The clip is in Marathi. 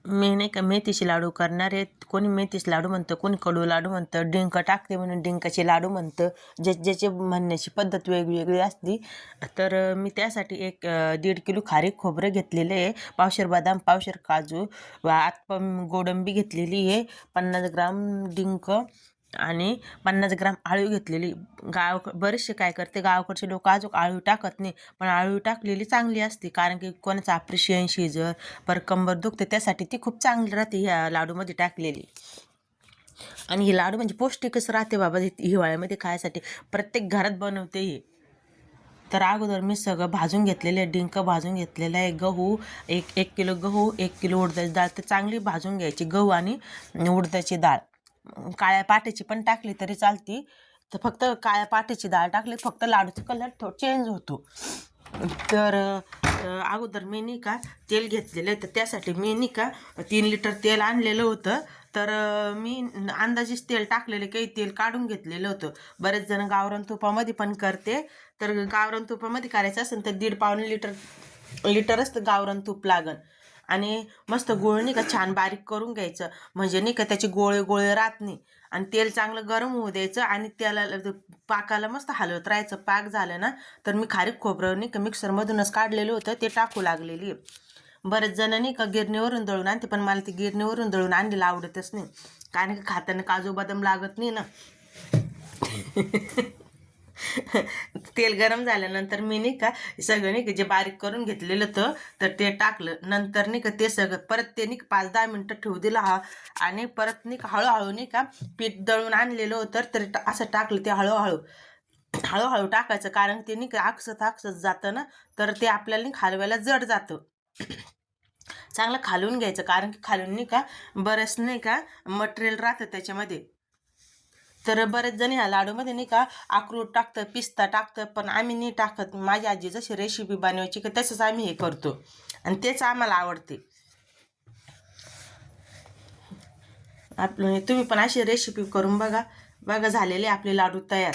मी नाही का मेथीचे लाडू करणार आहेत. कोणी मेथीचे लाडू म्हणतं, कोणी कडू लाडू म्हणतं, डिंक टाकते म्हणून डिंकाचे लाडू म्हणतं. ज्याचे म्हणण्याची पद्धत वेगवेगळी असते. तर मी त्यासाठी 1.5 किलो खारीक खोबरं घेतलेलं आहे, पावशेर बदाम, पावशेर काजू, गोडंबी घेतलेली आहे, 50 ग्राम डिंक आणि 50 ग्राम आळू घेतलेली. बरेचसे काय करते, गावाकडचे लोक अजून आळू टाकत नाही, पण आळू टाकलेली चांगली असते, कारण की कोणाचं ऑपरेशन शिजर पर कंबर दुखते त्यासाठी ती खूप चांगली राहते ह्या लाडूमध्ये टाकलेली. आणि हे लाडू म्हणजे पौष्टिकच राहते बाबा, हिवाळ्यामध्ये खायसाठी प्रत्येक घरात बनवते हे. तर अगोदर मी सगळं भाजून घेतलेलं आहे. डिंक भाजून घेतलेलं आहे, गहू एक किलो गहू, 1 किलो उडदाची डाळ, तर चांगली भाजून घ्यायची गहू आणि उडदाची डाळ. काळ्या पाट्याची पण टाकली तरी चालती, तर फक्त काळ्या पाट्याची डाळ टाकली फक्त लाडूचा कलर थोडा चेंज होतो. तर अगोदर मी नाही का तेल घेतलेलं आहे, तर त्यासाठी मी नाही का 3 लिटर तेल आणलेलं होतं. तर मी अंदाजेच तेल टाकलेलं, काही तेल काढून घेतलेलं होतं. बरेच जण गावरान तुपामध्ये पण करते, तर गावरान तुपामध्ये करायचं असेल तर 1.5-पावणे लिटरच गावरान तूप लागन. आणि मस्त गोळ नाही का छान बारीक करून घ्यायचं, म्हणजे नाही का त्याचे गोळे गोळे राहत नाही. आणि तेल चांगलं गरम होऊ द्यायचं आणि त्याला पाकाला मस्त हलवत राहायचं. पाक झालं ना, तर मी खारीक खोबरं नाही का मिक्सरमधूनच काढलेलं होतं, ते टाकू लागलेली. बरेच जण नाही का गिरणीवरून दळून आणते, पण मला ती गिरणीवरून दळून आणलेलं आवडतच नाही, कारण की खाताना काजू बदाम लागत नाही ना. तेल गरम झाल्यानंतर मी नाही का सगळं नाही का जे बारीक करून घेतलेलं होतं तर ते टाकलं. नंतर नाही का ते सगळं परत ते नाही का 5-10 मिनटं ठेवू दिलं आणि परत नाही का हळूहळू नाही का पीठ दळून आणलेलं होतं तर असं टाकलं. ते हळूहळू हळूहळू टाकायचं, कारण ते नाही का आकसत जातं ना, तर ते आपल्याला नाही हलवायला जड जातं. चांगलं खालून घ्यायचं, कारण की खालून नाही का बरंच नाही का मटेरियल राहतं त्याच्यामध्ये. तर बरेच जण ह्या लाडूमध्ये नाही का अक्रोड टाकतं, पिस्ता टाकतं, पण आम्ही नाही टाकत. माझी आजी जशी रेसिपी बनवायची की तसंच आम्ही हे करतो आणि तेच आम्हाला आवडते. तुम्ही पण अशी रेसिपी करून बघा. झालेले आपले लाडू तयार.